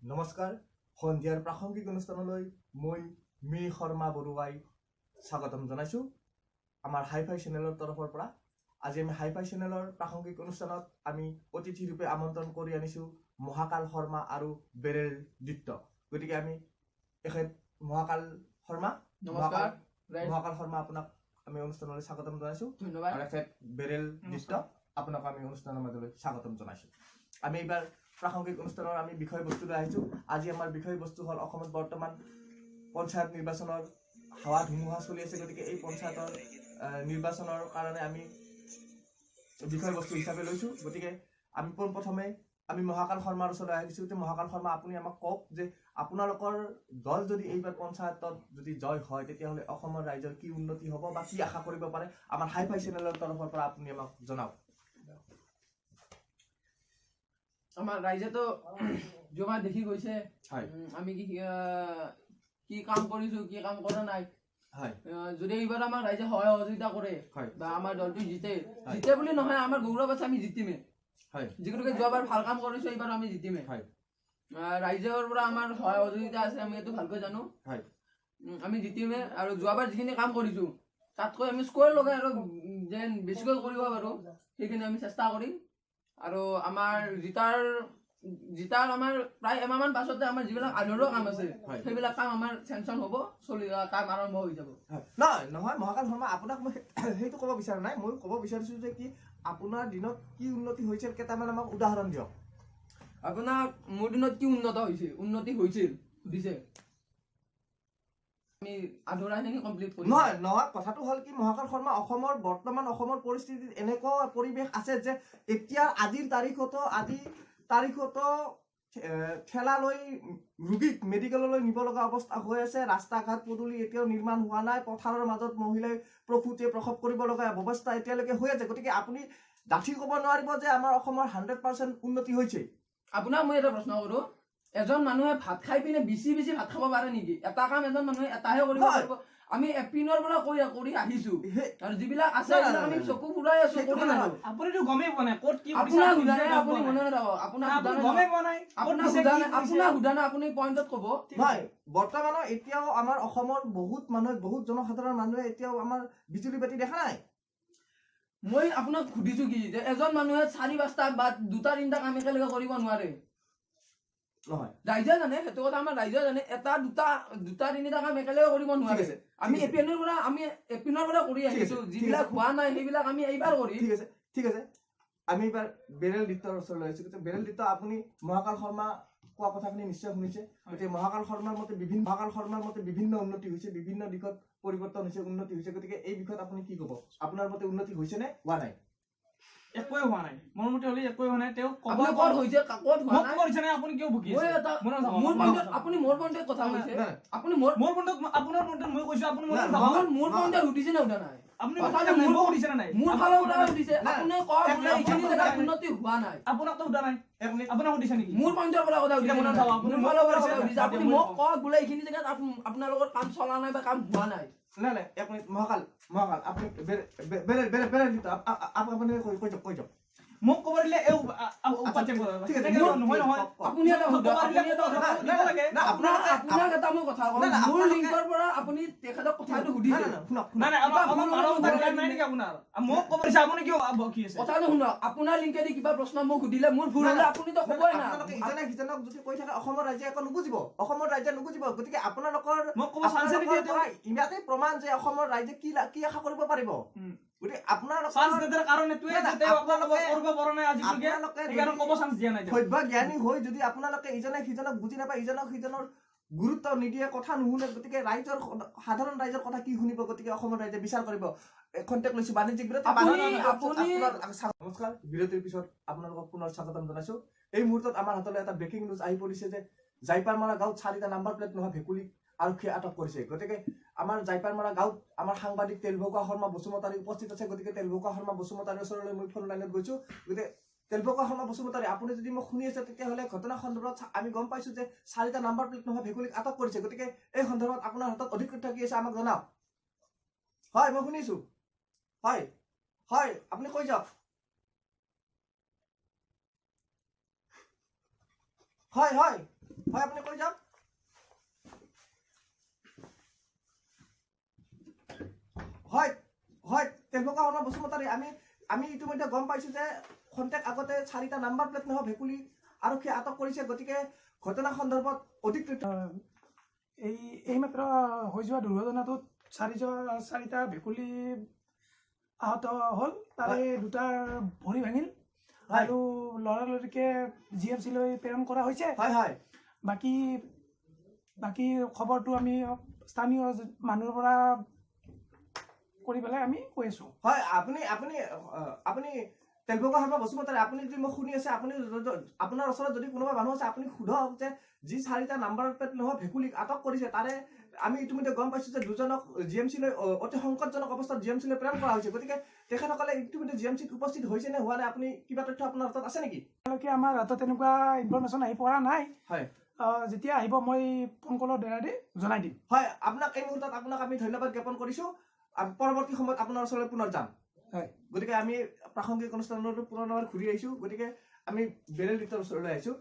নমস্কাৰ সন্ধিয়াৰ প্ৰাসংগিক অনুষ্ঠানলৈ মই মি শৰ্মা বৰুৱাই স্বাগতম জনাইছো আমাৰ হাইফাই চেনেলৰ তৰফৰ পৰা। আজি আমি হাইফাই চেনেলৰ প্ৰাসংগিক অনুষ্ঠানত আমি অতিথি ৰূপে আমন্ত্ৰণ কৰি আনিছো মহাকাল শৰ্মা আৰু বেৰেল দিত্ত। গতিকে আমি এখেত মহাকাল শৰ্মা আপোনাক আমি অনুষ্ঠানলৈ স্বাগতম জনাইছো। ধন্যবাদ। আৰু এখেত বেৰেল দিত্ত আপোনাক আমি অনুষ্ঠানৰ মাজলৈ স্বাগতম জনাইছো। আমি এইবাৰ প্ৰাসংগিক অনুষ্ঠানৰ আমি বিষয়বস্তু লৈ আহিছো। আজি আমাৰ বিষয়বস্তু হ'ল অসমত বৰ্তমান পঞ্চায়ত নিৰ্বাচনৰ হাৱা ধুমুহা চলি আছে। গতিকে এই পঞ্চায়তৰ নিৰ্বাচনৰ কাৰণে আমি বিষয়বস্তু হিচাপে লৈছো। গতিকে আমি পোনপ্ৰথমে আমি মহাকাল শৰ্মাৰ ওচৰলৈ আহিছো। মহাকাল শৰ্মা, আপুনি আমাক কওক যে আপোনালোকৰ দল যদি এইবাৰ পঞ্চায়তত যদি জয় হয় তেতিয়াহ'লে অসমৰ ৰাইজৰ কি উন্নতি হ'ব বা কি আশা কৰিব পাৰে আমাৰ হাইফাই চেনেলৰ তৰফৰ পৰা আপুনি আমাক জনাওক। আমাৰ ৰাইজে তো জমা দেখি গৈছে আমি কি কাম কৰিছো কি কাম কৰা নাই। যদি এইবাৰ আমাৰ ৰাইজে সহায় সহযোগিতা কৰে বা আমাৰ দলটো জিতে বুলি নহয়, আমাৰ গৌৰৱ আছে, আমি জিতিমে। যিগতিকে যোৱাবাৰ ভাল কাম কৰিছো এইবাৰ আমি জিতিমে। ৰাইজৰ পৰা আমাৰ সহায় সহযোগিতা আছে, আমি এইটো ভালকৈ জানো। আমি জিতিমে আৰু যোৱাবাৰ যিখিনি কাম কৰিছো তাতকৈ আমি স্কোৰ লগাই আৰু যেন বেছিকৈ কৰিব পাৰো সেইখিনি আমি চেষ্টা কৰিম। আৰু আমাৰ জিতাৰ আমাৰ প্ৰায় এমাহমান পাছতে আমাৰ যিবিলাক আধৰুৱা কাম আছে সেইবিলাক কাম আমাৰ চেংচন হ'ব, কাম আৰম্ভ হৈ যাব। নহয় মহাকাল শৰ্মা, আপোনাক মই সেইটো ক'ব বিচৰা নাই। মই ক'ব বিচাৰিছো যে কি আপোনাৰ দিনত কি উন্নতি হৈছিল কেইটামান আমাক উদাহৰণ দিয়ক। আপোনাৰ মোৰ দিনত কি উন্নতি হৈছিল দিছে আমি আধৰুৱাখিনি কমপ্লিট কৰিম। নহয় কথাটো হ'ল কি মহাকাল শৰ্মা, বৰ্তমান অসমৰ পৰিস্থিতিত এনেকুৱা পৰিৱেশ আছে যে এতিয়া আজিৰ তাৰিখতো ঠেলালৈ ৰোগীক মেডিকেললৈ নিব লগা অৱস্থা হৈ আছে। ৰাস্তা ঘাট পদূলি এতিয়াও নিৰ্মাণ হোৱা নাই। পথাৰৰ মাজত মহিলাই প্ৰসৱ কৰিব লগা ব্যৱস্থা এতিয়ালৈকে হৈ আছে। গতিকে আপুনি ডাঠি ক'ব নোৱাৰিব যে আমাৰ অসমৰ 100% উন্নতি হৈছে। আপোনাক মই এটা প্ৰশ্ন কৰো, এজন মানুহে ভাত খাই পিনে বেছি ভাত খাব পাৰে নেকি? এটা কাম এজন মানুহে এটাহে কৰিব পাৰিব। আমি এপিনৰ পৰা কৰি আহিছো আৰু যিবিলাক আছে আমি চকু ফুৰাই আছো। আপুনিতো গমেই পোৱা নাই ক'ত কি আপোনাক সোধা নাই, আপুনি মনে নাথাকক। আপোনাক সোধা নাই, আপুনি পইণ্টত ক'ব। বৰ্তমানৰ এতিয়াও আমাৰ অসমৰ বহুত জনসাধাৰণ মানুহে এতিয়াও আমাৰ বিজুলী বাতি দেখা নাই। মই আপোনাক সুধিছো কি যে এজন মানুহে 4-5টা বা 2-3টা কাম একেলগে কৰিব নোৱাৰে। ৰাইজে জানে, সেইটো কথা আমাৰ ৰাইজে জানে। 1-2-3টা কাম একেলগে কৰিব নোৱাৰে। আমি এপিনৰ পৰা কৰি আহিছো, যিবিলাক হোৱা নাই সেইবিলাক আমি এইবাৰ কৰিম। ঠিক আছে। আমি এইবাৰ বেৰেল দিত্তৰ ওচৰলৈ আহিছো। বেৰেল দিত্ত, আপুনি মহাকাল শৰ্মা কোৱা কথাখিনি নিশ্চয় শুনিছে। গতিকে মহাকাল শৰ্মাৰ মতে বিভিন্ন উন্নতি হৈছে, বিভিন্ন দিশত পৰিৱৰ্তন হৈছে, উন্নতি হৈছে। গতিকে এই বিষয়ত আপুনি কি ক'ব? আপোনাৰ মতে উন্নতি হৈছে নে হোৱা নাই? একোৱে হোৱা নাই। মোৰ মতে হ'লে একোৱে হোৱা নাই। তেওঁ আপুনি ক'ত হৈছে ক'ত হোৱা নাই কৰিছে নাই? আপুনি কিয় ভুগি আছে? আপুনি মোৰ পইণ্টত কথা কৈছে। আপুনি মোৰ পইণ্টত আপোনাৰ পইণ্টত মই কৈছো, আপুনি মোৰ পইণ্টত সুধিছে নে সোধা নাই? আপুনি কথাটো মোৰ সুধিছে নে নাই? মোৰ ফালৰ পৰা সুধিছে। আপুনি কওক বোলে এইখিনি জেগাত উন্নতি হোৱা নাই। আপোনাকতো সোধা নাই। আপোনাক সুধিছে নেকি? মোৰ পইণ্টৰ পৰা কথা সুধিছে। মোৰ ফালৰ পৰা কথা সুধিছে। আপুনি মোক কওক বোলে এইখিনি জেগাত আপোনালোকৰ কাম চলা নাই বা কাম হোৱা নাই। নাই এক মিনিট মহাকাল আপুনি আপুনি কৈ যাওক। মোক ক'ব দিলে আপোনাক এটা মই কথা কওঁ, মোৰ লিংকৰ পৰা আপুনি তেখেতক কথাটো সুধিছে। মোক ক'ব দিছে, আপুনি কিয় বকি আছে? কথাটো শুনক, আপোনাৰ লিংকেদি কিবা প্ৰশ্ন মোক সুধিলে মোৰ ভুল হ'লে আপুনিতো ক'বই না। ইজনে সিজনক যদি কৈ থাকে অসমৰ ৰাইজে একো নুবুজিব। গতিকে আপোনালোকৰ ইয়াতে প্ৰমাণ যে অসমৰ ৰাইজে কি আশা কৰিব পাৰিব। গতিকে সভ্যজ্ঞানী হৈ যদি আপোনালোকে ইজনে সিজনক বুজি নাপায়, ইজনক সিজনৰ গুৰুত্ব নিদিয়ে, কথা নুশুনে, গতিকে সাধাৰণ ৰাইজৰ কথা কি শুনিব? গতিকে অসমৰ ৰাইজে বিচাৰ কৰিব। খন্তেক লৈছো বাণিজ্যিক বিৰতি। নমস্কাৰ, বিৰতিৰ পিছত আপোনালোকক পুনৰ স্বাগতম জনাইছো। এই মুহূৰ্তত আমাৰ হাতলৈ এটা ব্ৰেকিং নিউজ আহি পৰিছে যে জাইপাৰমাৰা গাঁৱত 4টা নাম্বাৰ প্লেট নোহোৱা ভেকুলী আৰক্ষীয়ে আটক কৰিছে। গতিকে আমাৰ জাইপাৰমাৰা গাঁৱত আমাৰ সাংবাদিক তেলভকা শৰ্মা বসুমতাৰী উপস্থিত আছে। গতিকে তেলভকা শৰ্মা বসুমতাৰীৰ ওচৰলৈ মই ফোন লাইনত গৈছো। গতিকে তেলভকা শৰ্মা বসুমতাৰী, আপুনি যদি মোক শুনি আছে তেতিয়াহ'লে ঘটনা সন্দৰ্ভত আমি গম পাইছো যে 4টা নাম্বাৰ প্লেট নোহোৱা ভেকুলীক আটক কৰিছে। গতিকে এই সন্দৰ্ভত আপোনাৰ হাতত অধিক তথ্য কি আছে আমাক জনাওক। হয়, মই শুনিছো। হয়, আপুনি কৈ যাওক। হয় হয় আপুনি কৈ যাওক হয় হয় তেলপকা শৰ্মা বসুমতাৰী আমি ইতিমধ্যে গম পাইছো যে খন্তেক আগতে 4টা নাম্বাৰ প্লেট নহয় ভেকুলী আৰক্ষীয়ে আটক কৰিছে গতিকে ঘটনা সন্দৰ্ভত অধিক এইমাত্ৰ হৈ যোৱা দুৰ্ঘটনাটোত 4টা ভেকুলী আহত হ'ল তাৰে 2টাৰ ভৰি ভাঙিল আৰু লৰালৰিকে GMC লৈ প্ৰেৰণ কৰা হৈছে হয় হয় বাকী খবৰটো আমি স্থানীয় মানুহৰ পৰা কৰি পেলাই আমি কৈ আছো হয় আপুনি তেলপকা শৰ্মা বসুমতাৰী আপুনি যদি মোক শুনি আছে আপুনি আপোনাৰ ওচৰত যদি কোনোবা মানুহ আছে আপুনি সোধক যে যি 4টা নাম্বাৰ প্লেট নহয় ভেকুলীক আটক কৰিছে তাৰে আমি ইতিমধ্যে গম পাইছো যে দুজনক GMC লৈ অতি সংকটজনক অৱস্থাত GMC লৈ প্ৰেৰণ কৰা হৈছে গতিকে তেখেতসকলে ইতিমধ্যে GMC উপস্থিত হৈছে নে হোৱা নাই আপুনি কিবা তথ্য আপোনাৰ হাতত আছে নেকি আমাৰ হাতত তেনেকুৱা ইনফৰমেশ্যন আহি পৰা নাই হয় যেতিয়া আহিব মই ফোন কলৰ দ্বাৰা জনাই দিম হয় আপোনাক এই মুহূৰ্তত আপোনাক আমি ধন্যবাদ জ্ঞাপন কৰিছো পৰৱৰ্তী সময়ত আপোনাৰ ওচৰলৈ পুনৰ যাম হয় গতিকে আমি প্ৰাসংগিক অনুষ্ঠানলৈ পুনৰ ঘূৰি আহিছো গতিকে আমি বেৰেল লিটৰ ওচৰলৈ আহিছো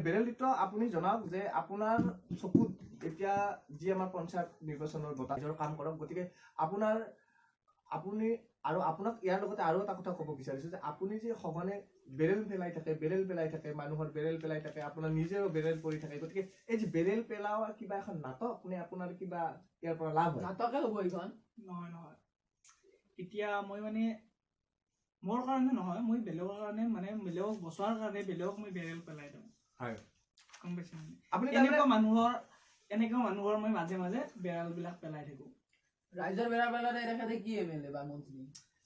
বেৰেল লিট আপুনি জনাওক যে আপোনাৰ চকুত এতিয়া যি আমাৰ পঞ্চায়ত নিৰ্বাচনৰ বতাহৰ কাম কৰক গতিকে আপুনি আৰু আপোনাক ইয়াৰ লগতে আৰু এটা কথা ক'ব বিচাৰিছো যে আপুনি যে সঘনে বেৰেল পেলাই থাকে মানুহৰ বেৰেল পেলাই থাকে আপোনাৰ নিজেও বেৰেল পৰি থাকে গতিকে এই যে বেৰেল পেলাৱা কিবা এখন নাটক নে আপোনাৰ কিবা ইয়াৰ পৰা লাভ হয় নাটকে হ'ব এইখন নহয় এতিয়া মই মানে মোৰ কাৰণে নহয় মই বেলেগৰ কাৰণে মানে বেলেগক বচোৱাৰ কাৰণে বেলেগক মই বেৰেল পেলাই দিওঁ হয় গম পাইছে আপুনি এনেকুৱা মানুহৰ মই মাজে মাজে বেৰেলবিলাক পেলাই থাকো ৰাইজৰ বেৰা পেলালে তেখেতে কি MLA বা মন্ত্ৰী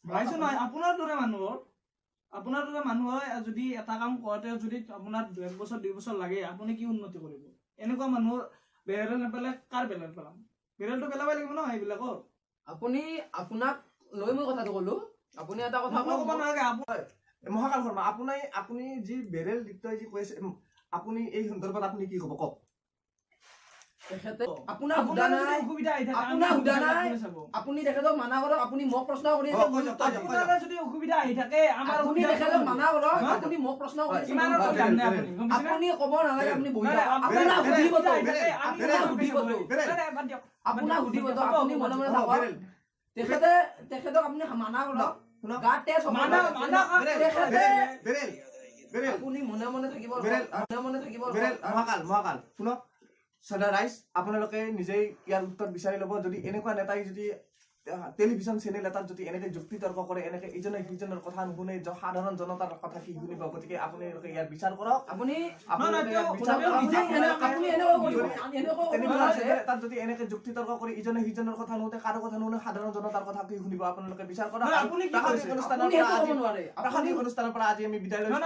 ৰাইজৰ নহয় আপোনাৰ দৰে মানুহৰ যদি এটা কাম কৰোঁতে যদি আপোনাৰ 1 বছৰ 2 বছৰ লাগে আপুনি কি উন্নতি কৰিব এনেকুৱা মানুহৰ বেৰেল নেপেলাই কাৰ বেৰেল পেলাম বেৰেলটো পেলাবই লাগিব ন এইবিলাকৰ আপুনি আপোনাক লৈ মই কথাটো ক'লো আপুনি এটা কথা ক'ব নালাগে মহাকাল শৰ্মা আপুনি যি বেৰেল লিটই যি কৈছে আপুনি এই সন্দৰ্ভত আপুনি কি ক'ব কওক তেখেতে আপোনাৰ হুদা নাই আপুনি তেখেতক মানা কৰক আপুনি মোক প্ৰশ্ন কৰি আছে আপোনাৰ যদি অসুবিধা আহি থাকে আমাৰ আপুনি তেখেতক মানা কৰক আপুনি মোক প্ৰশ্ন কৰি আছে আপুনি ক'ব নালাগে আপুনি বহি থাকক আপোনাক সুধিব আপুনি মনে মনে থাকক তেখেতক আপুনি মানা কৰক গাত তেজ আপুনি মনে মনে থাকিব মহাকাল শুনক সদা ৰাইজ আপোনালোকে নিজেই ইয়াৰ উত্তৰ বিচাৰি ল'ব যদি এনেকুৱা নেতাই যদি টেলিভিছন চেনেল এটাত যদি এনেকে যুক্তি তৰ্ক কৰে এনেকে ইজনে সিজনৰ কথা নুশুনে সাধাৰণ জনতাৰ কথা কি শুনিব গতিকে আপোনালোকে ইয়াৰ বিচাৰ কৰক তাত যদি এনেকে যুক্তি তৰ্ক কৰি ইজনে সিজনৰ কথা নুশুনে কাৰো কথা নুশুনে সাধাৰণ জনতাৰ কথা কি শুনিব আপোনালোকে বিচাৰ কৰক প্ৰাসংগিক অনুষ্ঠানৰ পৰা আজি আমি বিদায় লৈছো